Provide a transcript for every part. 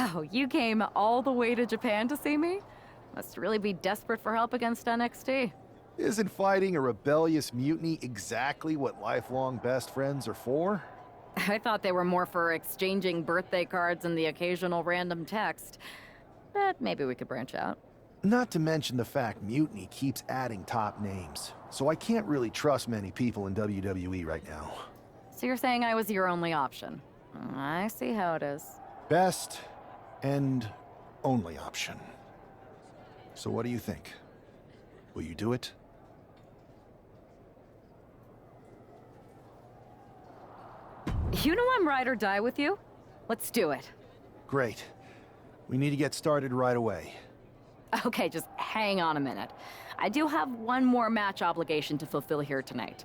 Wow, you came all the way to Japan to see me? Must really be desperate for help against NXT. Isn't fighting a rebellious mutiny exactly what lifelong best friends are for? I thought they were more for exchanging birthday cards and the occasional random text. But maybe we could branch out. Not to mention the fact Mutiny keeps adding top names, so I can't really trust many people in WWE right now. So you're saying I was your only option? I see how it is. Best and only option. So what do you think? Will you do it? You know I'm ride or die with you. Let's do it. Great. We need to get started right away. Okay, just hang on a minute. I do have one more match obligation to fulfill here tonight.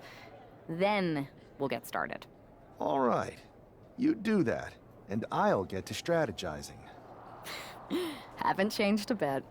Then we'll get started. All right. You do that, and I'll get to strategizing. Haven't changed a bit.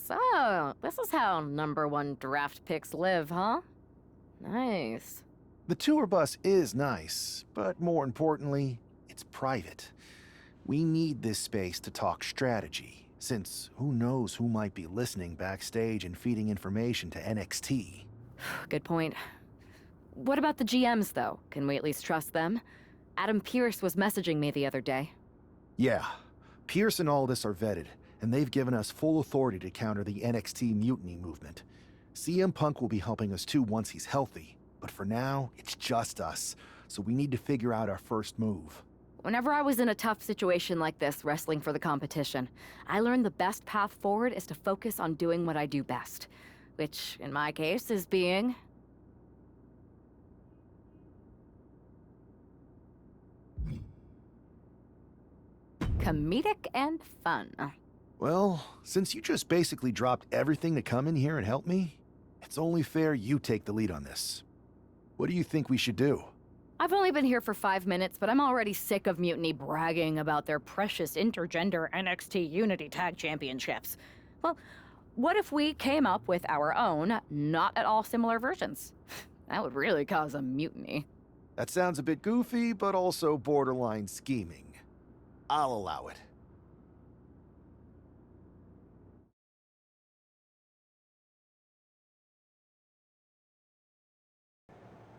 So, this is how #1 draft picks live, huh? Nice. The tour bus is nice, but more importantly, it's private. We need this space to talk strategy, since who knows who might be listening backstage and feeding information to NXT. Good point. What about the GMs, though? Can we at least trust them? Adam Pearce was messaging me the other day. Yeah, Pierce and Aldis are vetted, and they've given us full authority to counter the NXT mutiny movement. CM Punk will be helping us too once he's healthy, but for now, it's just us, so we need to figure out our first move. Whenever I was in a tough situation like this, wrestling for the competition, I learned the best path forward is to focus on doing what I do best, which, in my case, is being... comedic and fun. Well, since you just basically dropped everything to come in here and help me, it's only fair you take the lead on this. What do you think we should do? I've only been here for 5 minutes, but I'm already sick of Mutiny bragging about their precious intergender NXT Unity Tag Championships. Well, what if we came up with our own, not at all similar versions? That would really cause a mutiny. That sounds a bit goofy, but also borderline scheming. I'll allow it.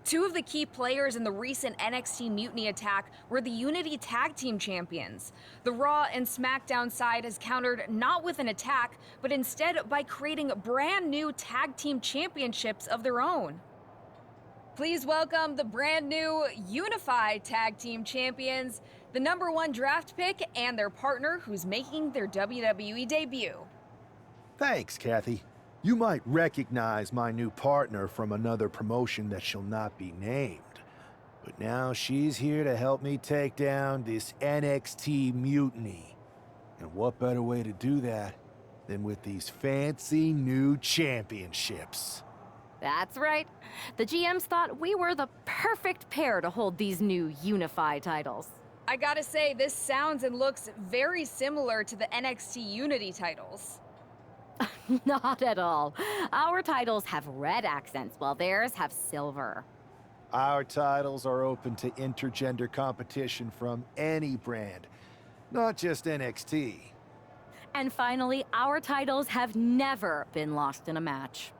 Two of the key players in the recent NXT Mutiny attack were the Unity Tag Team Champions. The Raw and SmackDown side has countered not with an attack, but instead by creating brand new Tag Team Championships of their own. Please welcome the brand new Unified Tag Team Champions, the #1 draft pick, and their partner who's making their WWE debut. Thanks, Kathy. You might recognize my new partner from another promotion that shall not be named. But now she's here to help me take down this NXT mutiny. And what better way to do that than with these fancy new championships? That's right. The GMs thought we were the perfect pair to hold these new unified titles. I gotta say, this sounds and looks very similar to the NXT Unity titles. Not at all. Our titles have red accents, while theirs have silver. Our titles are open to intergender competition from any brand, not just NXT. And finally, our titles have never been lost in a match.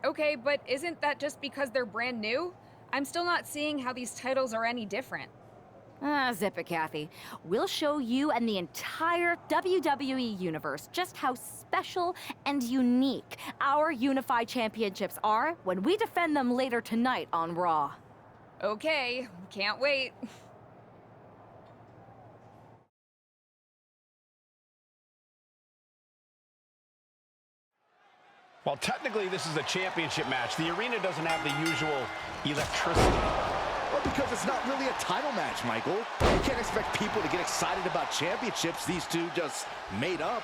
Okay, but isn't that just because they're brand new? I'm still not seeing how these titles are any different. Zip it, Kathy. We'll show you and the entire WWE universe just how special and unique our unified championships are when we defend them later tonight on Raw. Okay, can't wait. Well, technically, this is a championship match. The arena doesn't have the usual electricity. Well, because it's not really a title match, Michael. You can't expect people to get excited about championships these two just made up.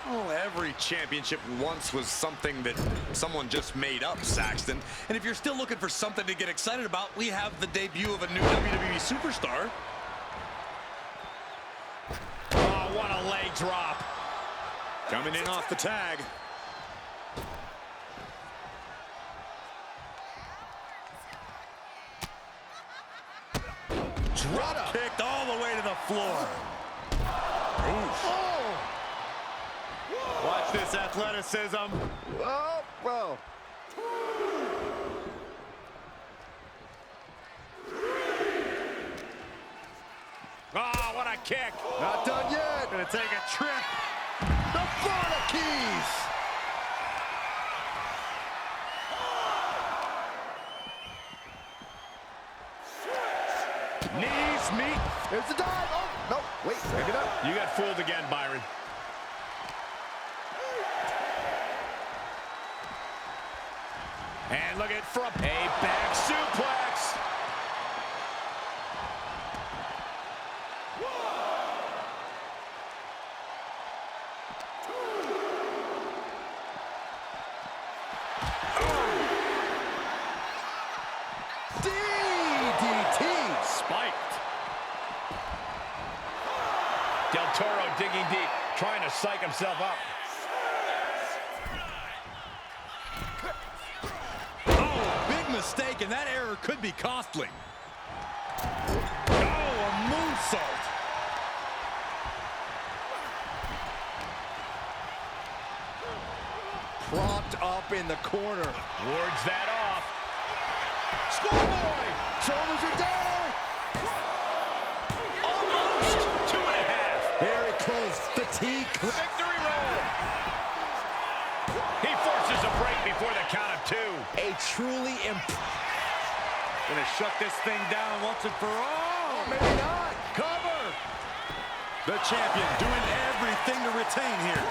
Oh, every championship once was something that someone just made up, Saxton. And if you're still looking for something to get excited about, we have the debut of a new WWE superstar. Oh, what a leg drop. Coming in off the tag. Drop kicked all the way to the floor. Oh! Watch this athleticism. Oh, well. Oh, what a kick. Not done yet. Gonna take a trip. The Florida Keys. Knees meet. There's the dive. Oh, no, wait, maybe not. You got fooled again, Byron. And look at from a back suplex. DDT. Spiked. Del Toro digging deep, trying to psych himself up. mistake, and that error could be costly. Oh, a moonsault. Propped up in the corner. Wards that off. Schoolboy! Shoulders are down! Almost 2.5. Very close. Fatigue. Victory roll. He forces a break before the count of 2. A truly Gonna shut this thing down once and for all. maybe not. Cover. The champion doing everything to retain here.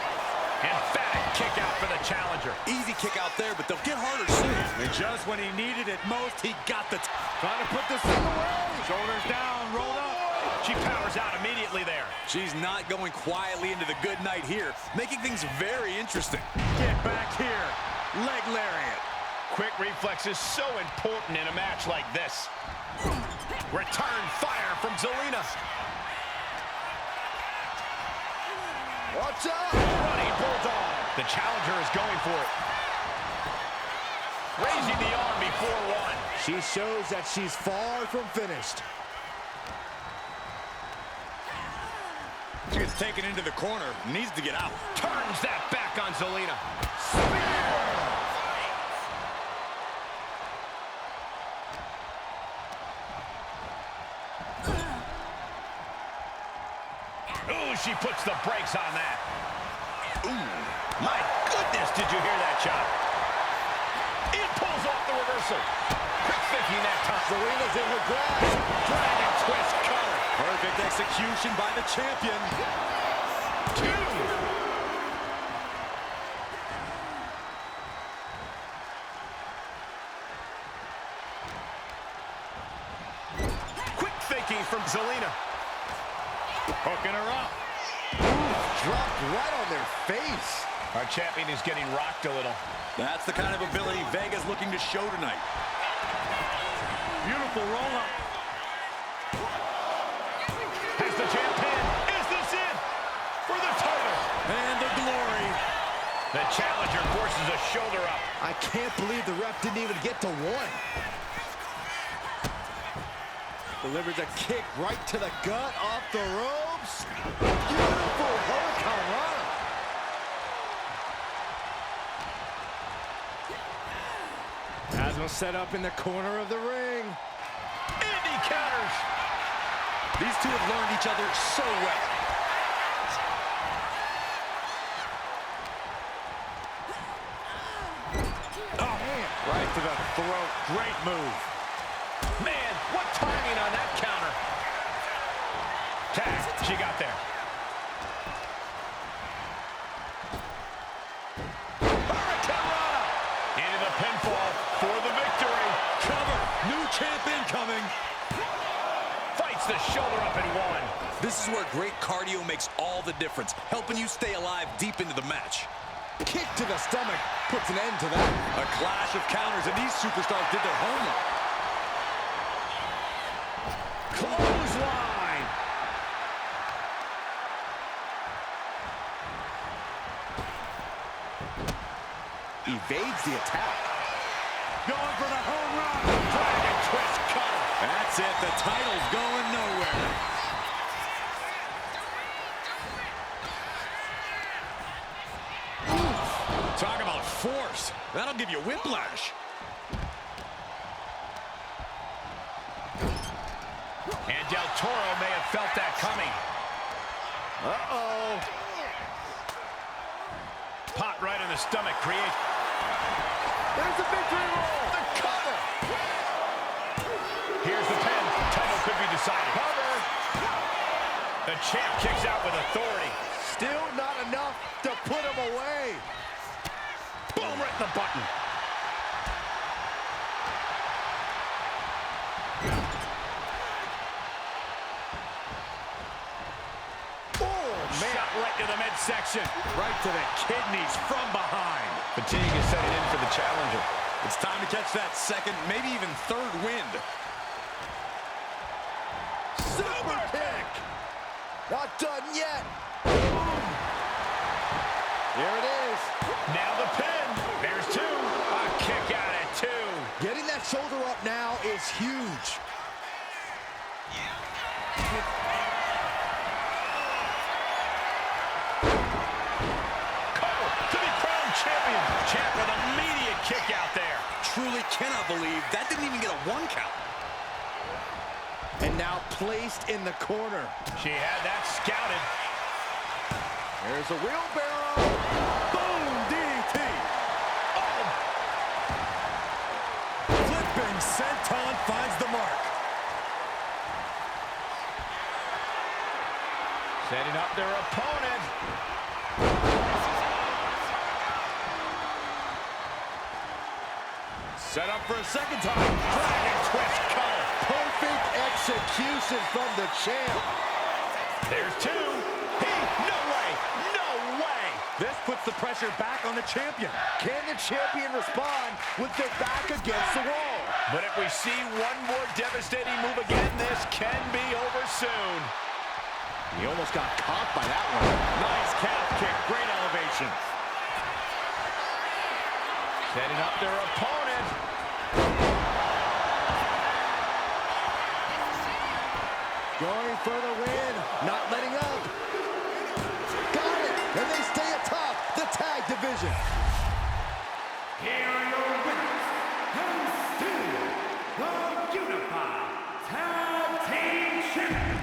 Emphatic kick out for the challenger. Easy kick out there, but they'll get harder soon. And just when he needed it most, he got the... Trying to put this thing away. Shoulders down, rolled up. She powers out immediately there. She's not going quietly into the good night here, making things very interesting. Get back here. Leg lariat. Quick reflexes so important in a match like this. Return fire from Zelina. Watch out! Running bulldog. The challenger is going for it. Raising the arm before 1. She shows that she's far from finished. She gets taken into the corner, needs to get out. Turns that back on Zelina. Ooh, she puts the brakes on that. Ooh, my goodness, did you hear that shot? It pulls off the reversal. Quick thinking that time. Zelina's in her grasp. Dragon twist cover. Perfect execution by the champion. 2. Quick thinking from Zelina. Hooking her up. Dropped right on their face. Our champion is getting rocked a little. That's the kind of ability Vega's looking to show tonight. Beautiful roll-up. Has the champ pinned. Is this it? For the title. And the glory. The challenger forces a shoulder up. I can't believe the ref didn't even get to 1. Delivers a kick right to the gut, off the ropes. Beautiful hurricane run. Asma set up in the corner of the ring. Indy counters. These two have learned each other so well. Oh, man. Right to the throat. Great move. Man, what timing on that counter. Tag. She got there. Hurricanrana. Into the pinfall for the victory. Cover. New champion coming. Fights the shoulder up in 1. This is where great cardio makes all the difference, helping you stay alive deep into the match. Kick to the stomach puts an end to that. A clash of counters, and these superstars did their homework. Clothesline. Evades the attack. Going for the home run. Dragon twist cutter. That's it. The title's going nowhere. Talk about force. That'll give you whiplash. And Del Toro may have felt that coming. Uh-oh. Pot right in the stomach creates. There's the victory roll. The cover. Here's the pin. Title could be decided. Cover. The champ kicks out with authority. Still not enough to put him away. Boom, right in the button. Shot right to the midsection. Right to the kidneys from behind. Fatigue is setting in for the challenger. It's time to catch that second, maybe even third wind. Super kick. Not done yet. Here it is. Now the pin. There's 2. A kick out at 2. Getting that shoulder up now is huge. Cole to be crowned champion. Champ with an immediate kick out there. Truly cannot believe that didn't even get a 1 count. And now placed in the corner. She had that scouted. There's a wheelbarrow. Boom, DDT. Oh, Flipping senton finds the mark. setting up their opponent. Set up for a second time. Dragon twist cutter. Perfect execution from the champ. There's two. No way. No way. This puts the pressure back on the champion. Can the champion respond with their back against the wall? But if we see one more devastating move again, this can be over soon. He almost got caught by that one. Nice calf kick. Great elevation. Setting up their opponent. Going for the win. Not letting up. Got it. And they stay atop the tag division. Here are your winners, and still the Unified Tag Team Champions.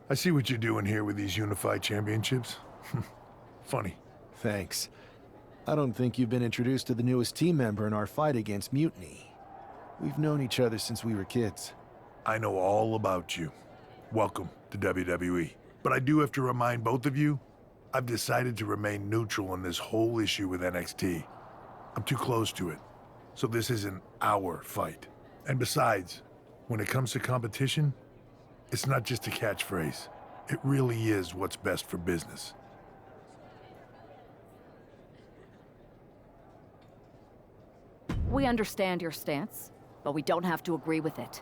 I see what you're doing here with these Unified Championships. Funny. Thanks. I don't think you've been introduced to the newest team member in our fight against Mutiny. We've known each other since we were kids. I know all about you. Welcome to WWE. But I do have to remind both of you, I've decided to remain neutral on this whole issue with NXT. I'm too close to it. So this isn't our fight. And besides, when it comes to competition, it's not just a catchphrase. It really is what's best for business. We understand your stance, but we don't have to agree with it.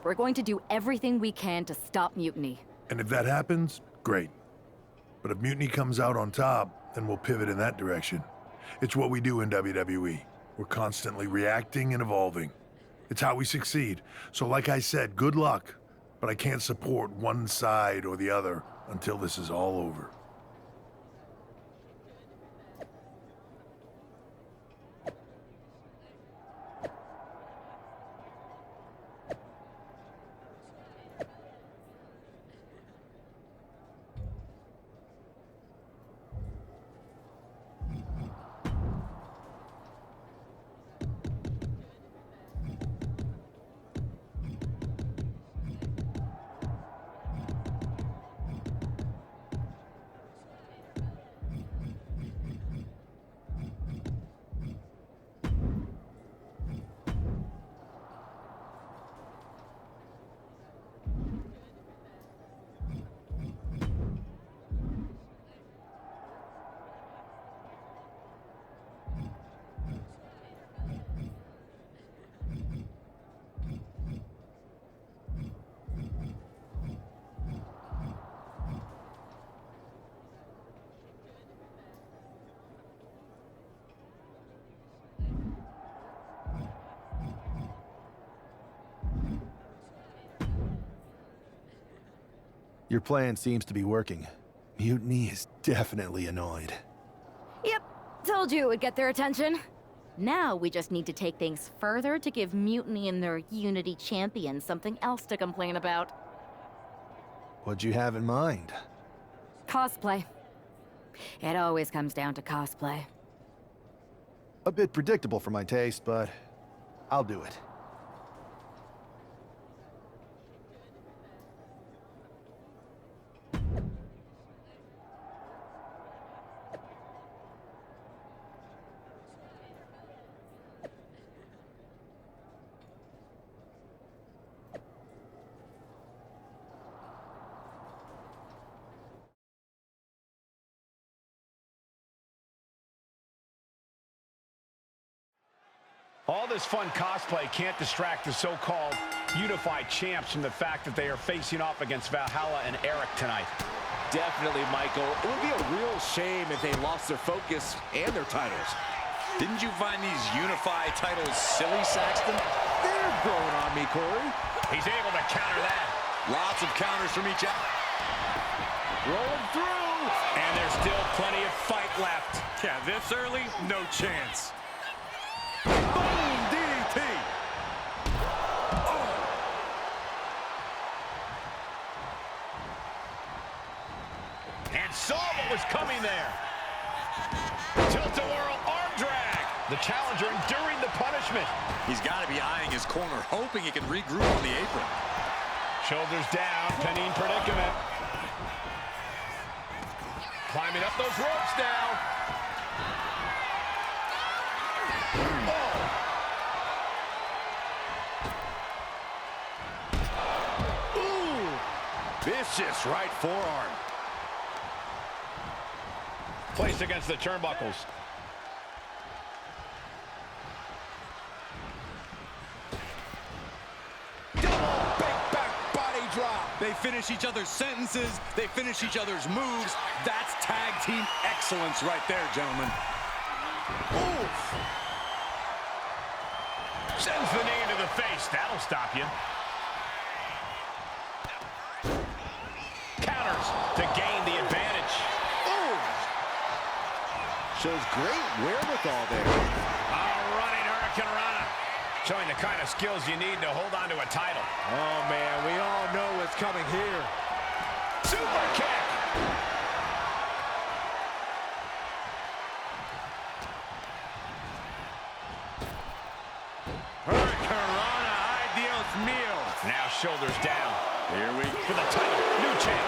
We're going to do everything we can to stop Mutiny. And if that happens, great. But if Mutiny comes out on top, then we'll pivot in that direction. It's what we do in WWE. We're constantly reacting and evolving. It's how we succeed. So like I said, good luck. But I can't support one side or the other until this is all over. Your plan seems to be working. Mutiny is definitely annoyed. Yep, told you it would get their attention. Now we just need to take things further to give Mutiny and their Unity champion something else to complain about. What'd you have in mind? Cosplay. It always comes down to cosplay. A bit predictable for my taste, but I'll do it. All this fun cosplay can't distract the so-called unified champs from the fact that they are facing off against Valhalla and Eric tonight. Definitely, Michael. It would be a real shame if they lost their focus and their titles. Didn't you find these Unify titles silly, Saxton? They're growing on me, Corey. He's able to counter that. Lots of counters from each out. Rolling through. And there's still plenty of fight left. Yeah, this early, no chance. Boom! DDT! And saw what was coming there. Tilt-a-whirl arm drag. The challenger enduring the punishment. He's got to be eyeing his corner, hoping he can regroup on the apron. Shoulders down, pinning predicament. Climbing up those ropes now. Ooh! Vicious right forearm. Placed against the turnbuckles. They finish each other's sentences. They finish each other's moves. That's tag team excellence right there, gentlemen. Oof. Sends the knee into the face. That'll stop you. Counters to gain the advantage. Ooh! Shows great wherewithal there. A running Hurricane Rana. Showing the kind of skills you need to hold on to a title. Oh, man, we all know what's coming here. Super kick. Hurricane Rana, adios mio. Now shoulders down. Here we For the title, new champ.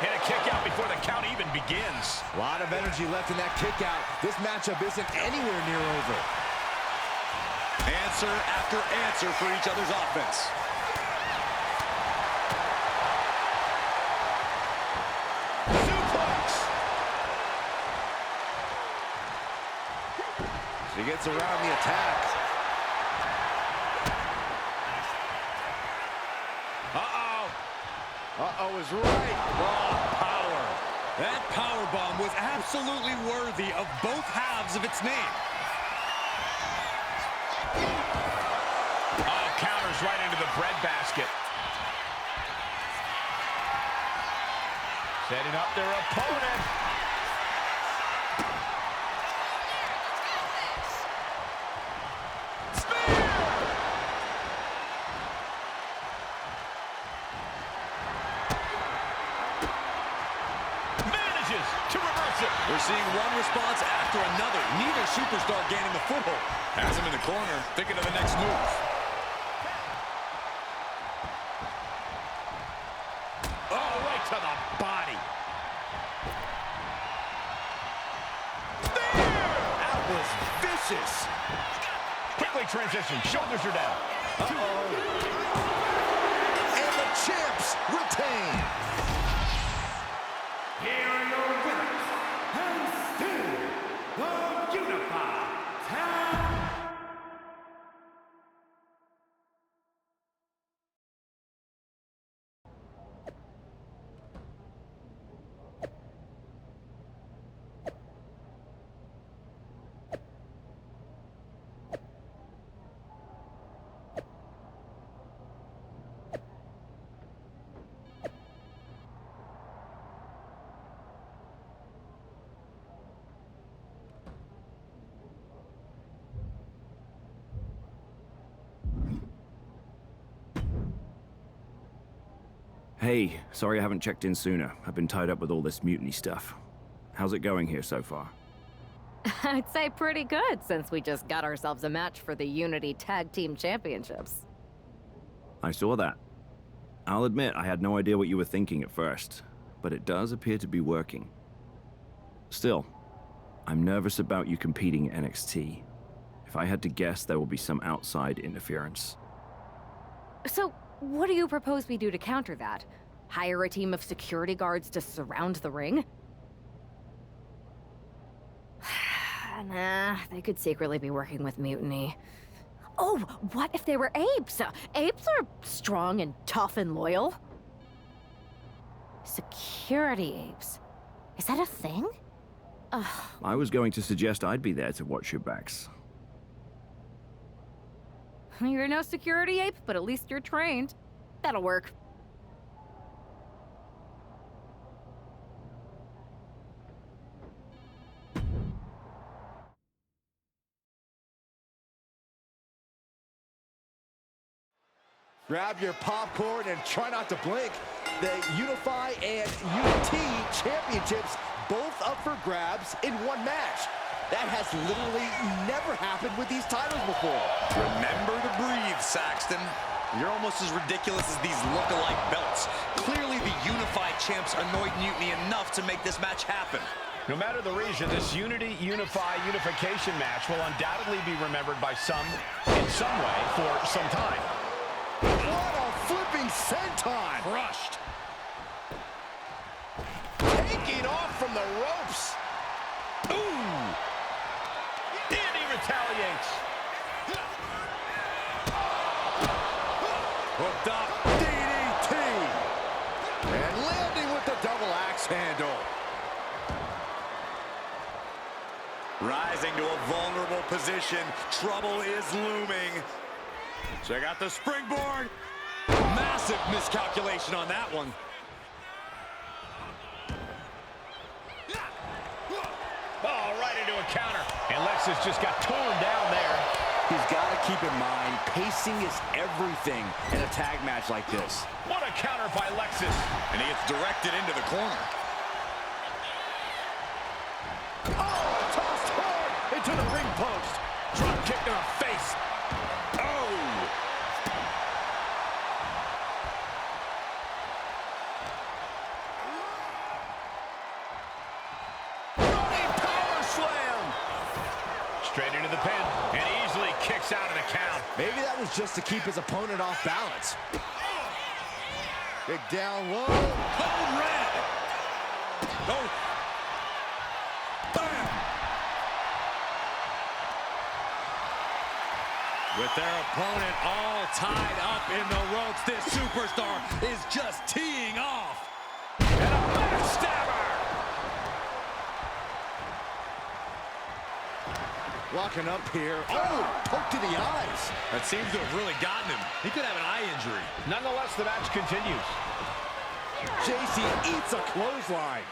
And a kick out before the count even begins. A lot of energy left in that kick out. This matchup isn't anywhere near over. answer after answer for each other's offense. Suplex. She gets around the attack. Uh-oh is right. Raw power. That power bomb was absolutely worthy of both halves of its name. Oh, counters right into the breadbasket. Setting up their opponent. We're seeing one response after another. Neither superstar gaining the foothold. Has him in the corner, thinking of the next move. Oh, right to the body. There! That was vicious. Quickly transition. Shoulders are down. And the champs retain. Here are your winners, and still the Unified Tag. Hey, sorry I haven't checked in sooner. I've been tied up with all this mutiny stuff. How's it going here so far? I'd say pretty good, since we just got ourselves a match for the Unity Tag Team Championships. I saw that. I'll admit I had no idea what you were thinking at first, but it does appear to be working. Still, I'm nervous about you competing in NXT. If I had to guess, there will be some outside interference. So, what do you propose we do to counter that? Hire a team of security guards to surround the ring? Nah, they could secretly be working with Mutiny. Oh, what if they were apes? Apes are strong and tough and loyal. Security apes. Is that a thing? Ugh. I was going to suggest I'd be there to watch your backs. You're no security ape, but at least you're trained. That'll work. Grab your popcorn and try not to blink. The Unify and UT championships both up for grabs in one match. That has literally never happened with these titles before. Remember to breathe, Saxton. You're almost as ridiculous as these look-alike belts. Clearly, the Unified champs annoyed Mutiny enough to make this match happen. No matter the reason, this unification match will undoubtedly be remembered by some in some way for some time. What a flipping senton! Crushed. Taking off from the ropes. Ooh! And he retaliates. Hooked up, DDT! And landing with the double axe handle. Rising to a vulnerable position. Trouble is looming. Check out the springboard. Massive miscalculation on that one. Oh, right into a counter. And Lexus just got torn down there. He's got to keep in mind, pacing is everything in a tag match like this. What a counter by Lexus. And he gets directed into the corner. Oh, tossed hard into the ring post. Drop kick to the face. Oh! Running power slam. Straight into the pin. And easily kicks out of the count. Maybe that was just to keep his opponent off balance. Kick down low. Code red. Oh. Bam. With their opponent all tied up in the ropes, this superstar is just teeing off. And a backstabber. Walking up here. Oh, poke to the eyes. That seems to have really gotten him. He could have an eye injury. Nonetheless, the match continues. JC eats a clothesline.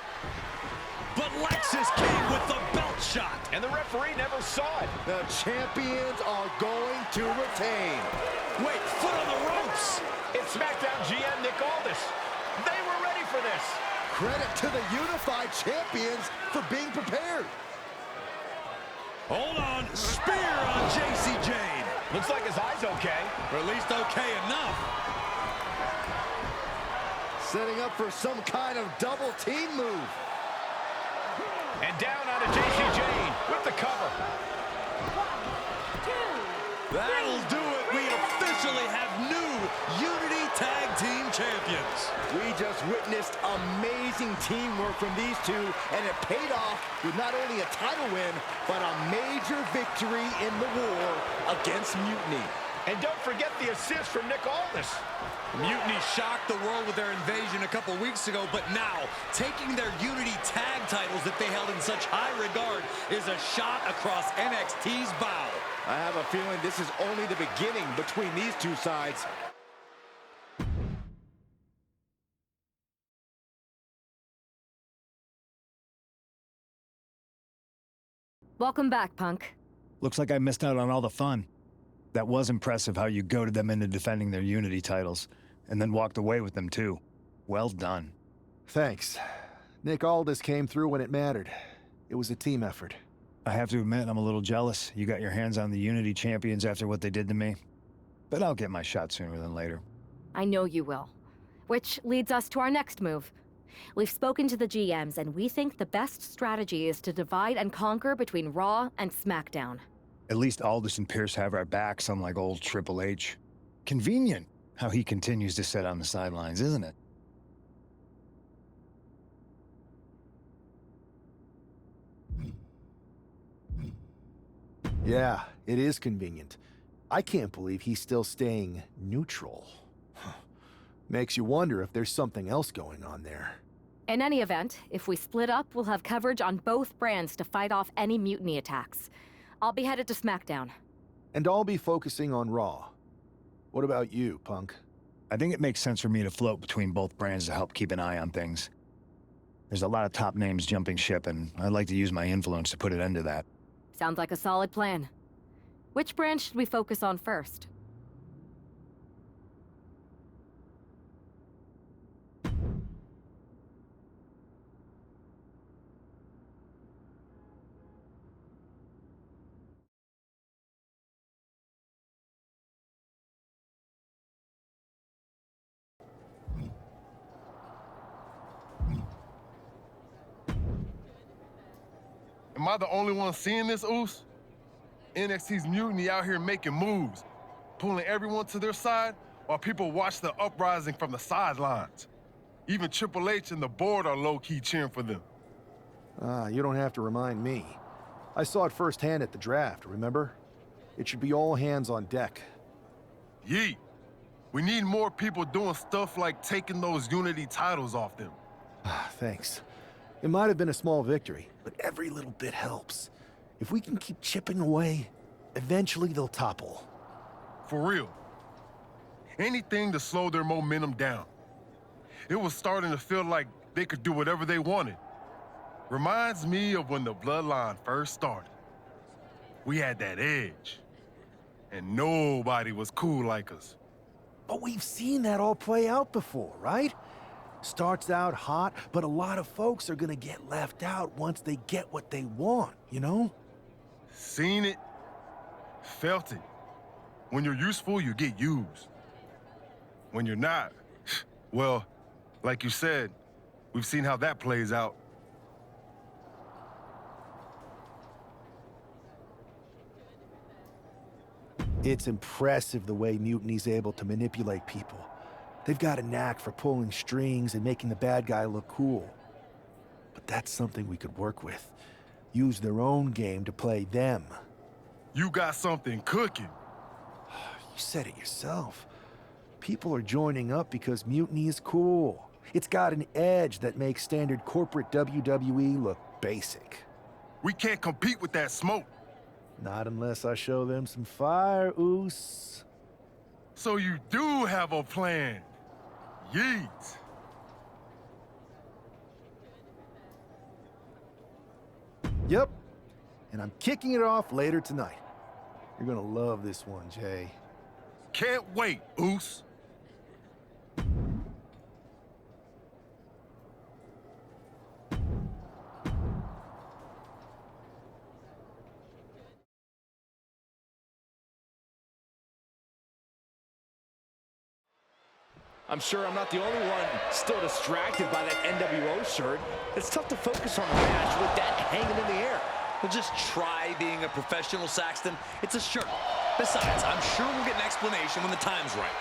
But Lexus came with the belt shot. And the referee never saw it. The champions are going to retain. Wait, foot on the ropes. It's SmackDown GM Nick Aldis. They were ready for this. Credit to the Unified champions for being prepared. Hold on, spear on JC Jane. Looks like his eye's okay. Or at least okay enough. Setting up for some kind of double team move. And down onto JC Jane with the cover. That'll do it. We officially have new Unity Tag Team Champions. We just witnessed amazing teamwork from these two, and it paid off with not only a title win, but a major victory in the war against Mutiny. And don't forget the assist from Nick Aldis. Mutiny shocked the world with their invasion a couple weeks ago, but now, taking their Unity tag titles that they held in such high regard is a shot across NXT's bow. I have a feeling this is only the beginning between these two sides. Welcome back, Punk. Looks like I missed out on all the fun. That was impressive how you goaded them into defending their Unity titles, and then walked away with them too. Well done. Thanks. Nick Aldis came through when it mattered. It was a team effort. I have to admit, I'm a little jealous. You got your hands on the Unity champions after what they did to me. But I'll get my shot sooner than later. I know you will. Which leads us to our next move. We've spoken to the GMs, and we think the best strategy is to divide and conquer between Raw and SmackDown. At least Aldis and Pierce have our backs, unlike old Triple H. Convenient how he continues to sit on the sidelines, isn't it? Yeah, it is convenient. I can't believe he's still staying neutral. Makes you wonder if there's something else going on there. In any event, if we split up, we'll have coverage on both brands to fight off any mutiny attacks. I'll be headed to SmackDown. And I'll be focusing on Raw. What about you, Punk? I think it makes sense for me to float between both brands to help keep an eye on things. There's a lot of top names jumping ship, and I'd like to use my influence to put an end to that. Sounds like a solid plan. Which brand should we focus on first? Am I the only one seeing this, Oos? NXT's mutiny out here making moves, pulling everyone to their side while people watch the uprising from the sidelines. Even Triple H and the board are low-key cheering for them. You don't have to remind me. I saw it firsthand at the draft, remember? It should be all hands on deck. Yeet. We need more people doing stuff like taking those Unity titles off them. Thanks. It might have been a small victory, but every little bit helps. If we can keep chipping away, eventually they'll topple. For real. Anything to slow their momentum down. It was starting to feel like they could do whatever they wanted. Reminds me of when the Bloodline first started. We had that edge. And nobody was cool like us. But we've seen that all play out before, right? Starts out hot, but a lot of folks are gonna get left out once they get what they want, you know? Seen it, felt it. When you're useful, you get used. When you're not, well, like you said, we've seen how that plays out. It's impressive the way Mutiny's able to manipulate people. They've got a knack for pulling strings and making the bad guy look cool. But that's something we could work with. Use their own game to play them. You got something cooking. You said it yourself. People are joining up because Mutiny is cool. It's got an edge that makes standard corporate WWE look basic. We can't compete with that smoke. Not unless I show them some fire, Oos. So you do have a plan. Yeet. Yep. And I'm kicking it off later tonight. You're gonna love this one, Jay. Can't wait, Oos. I'm sure I'm not the only one still distracted by that NWO shirt. It's tough to focus on the match with that hanging in the air. Well, just try being a professional, Saxton. It's a shirt. Besides, I'm sure we'll get an explanation when the time's right.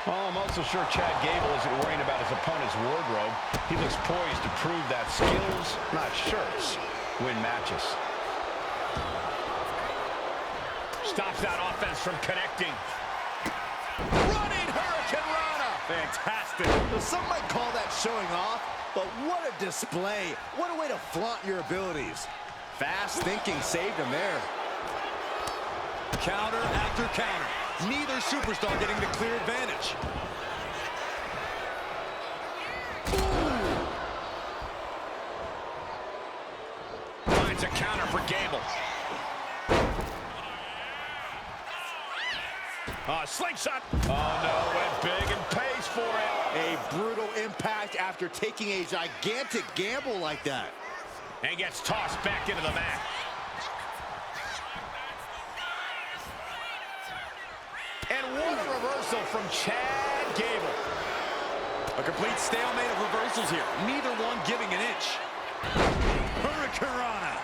Well, I'm also sure Chad Gable isn't worrying about his opponent's wardrobe. He looks poised to prove that skills, not shirts, win matches. Stops that offense from connecting. Running Hurricane Rana! Fantastic. Well, some might call that showing off, but what a display. What a way to flaunt your abilities. Fast thinking saved him there. Counter after counter. Neither superstar getting the clear advantage. Finds a counter for Gable. Slingshot. Oh, no, went big and pays for it. A brutal impact after taking a gigantic gamble like that. And gets tossed back into the mat. And what a reversal from Chad Gable. A complete stalemate of reversals here. Neither one giving an inch. Hurricane Rana.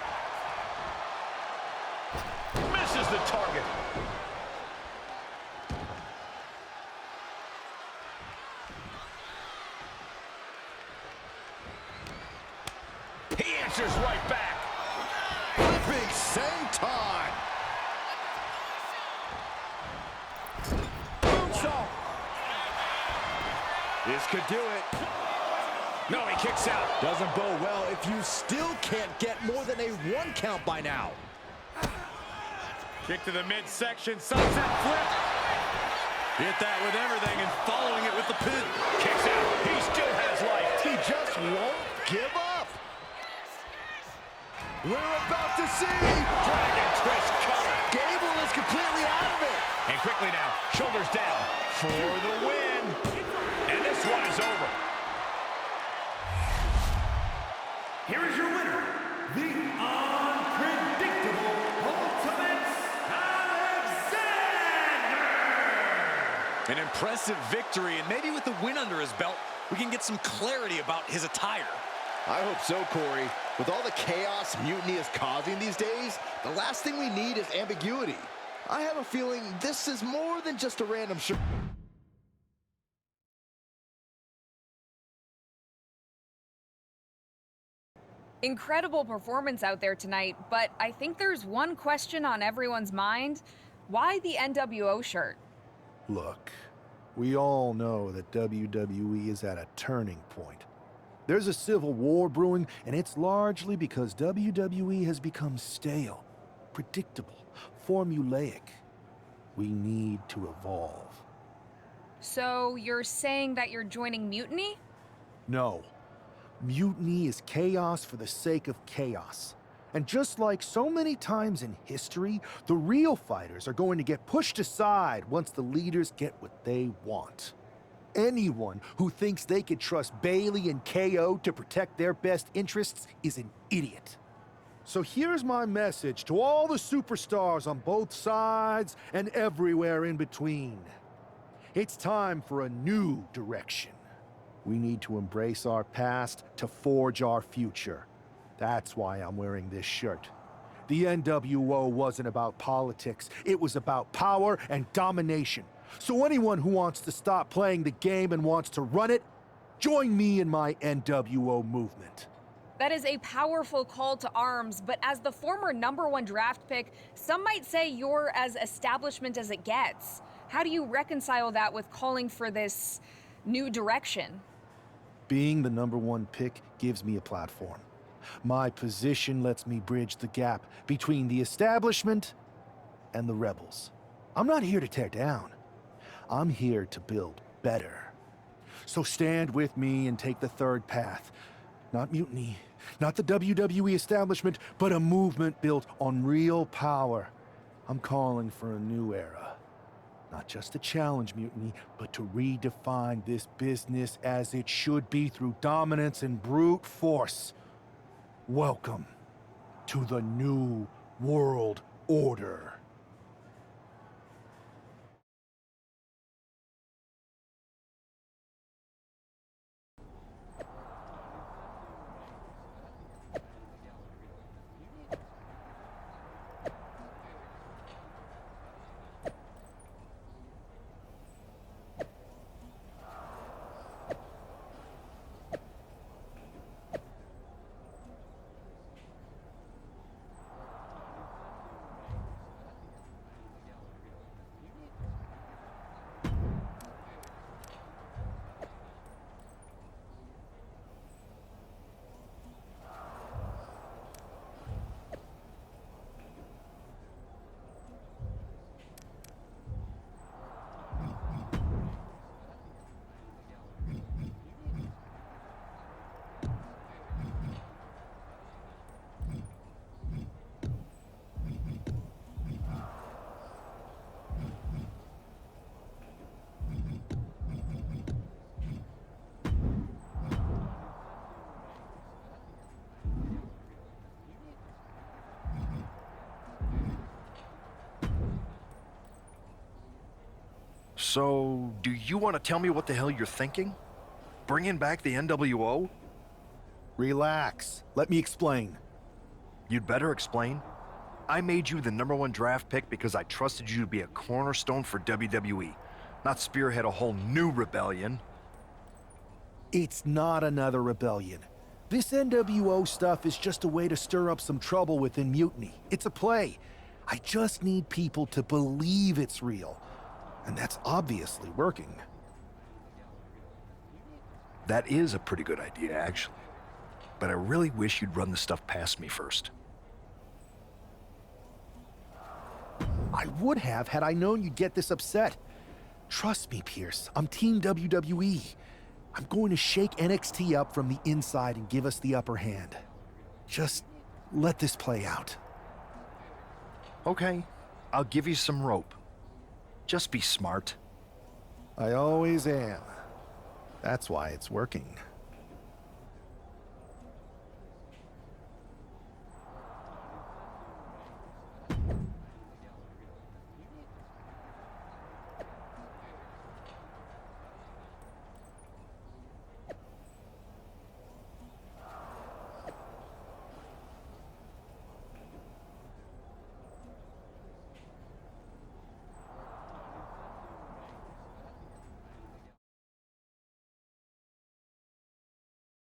Misses the target. He answers right back. Big senton. This could do it. No, he kicks out. Doesn't bode well if you still can't get more than a 1 count by now. Kick to the midsection, sunset flip. Hit that with everything and following it with the pin. Kicks out. He still has life. He just won't give up. We're about to see. Dragon twist cutter. Gable is completely out of it. And quickly now, shoulders down for the win. And this one is over. Here is your winner, the unpredictable Ultimate Alexander! An impressive victory, and maybe with the win under his belt, we can get some clarity about his attire. I hope so, Corey. With all the chaos Mutiny is causing these days, the last thing we need is ambiguity. I have a feeling this is more than just a random shirt. Incredible performance out there tonight, but I think there's one question on everyone's mind. Why the NWO shirt? Look, we all know that WWE is at a turning point. There's a civil war brewing, and it's largely because WWE has become stale, predictable, formulaic. We need to evolve. So you're saying that you're joining Mutiny? No. Mutiny is chaos for the sake of chaos. And just like so many times in history, the real fighters are going to get pushed aside once the leaders get what they want. Anyone who thinks they could trust Bailey and KO to protect their best interests is an idiot. So here's my message to all the superstars on both sides and everywhere in between. It's time for a new direction. We need to embrace our past to forge our future. That's why I'm wearing this shirt. The NWO wasn't about politics. It was about power and domination. So anyone who wants to stop playing the game and wants to run it, join me in my NWO movement. That is a powerful call to arms, but as the former #1 draft pick, some might say you're as establishment as it gets. How do you reconcile that with calling for this new direction? Being the #1 pick gives me a platform. My position lets me bridge the gap between the establishment and the rebels. I'm not here to tear down. I'm here to build better. So stand with me and take the third path. Not mutiny, not the WWE establishment, but a movement built on real power. I'm calling for a new era. Not just to challenge mutiny, but to redefine this business as it should be through dominance and brute force. Welcome to the New World Order. So, do you want to tell me what the hell you're thinking? Bringing back the NWO? Relax. Let me explain. You'd better explain. I made you the #1 draft pick because I trusted you to be a cornerstone for WWE, not spearhead a whole new rebellion. It's not another rebellion. This NWO stuff is just a way to stir up some trouble within Mutiny. It's a play. I just need people to believe it's real. And that's obviously working. That is a pretty good idea, actually. But I really wish you'd run the stuff past me first. I would have had I known you'd get this upset. Trust me, Pierce. I'm Team WWE. I'm going to shake NXT up from the inside and give us the upper hand. Just let this play out. Okay, I'll give you some rope. Just be smart. I always am. That's why it's working.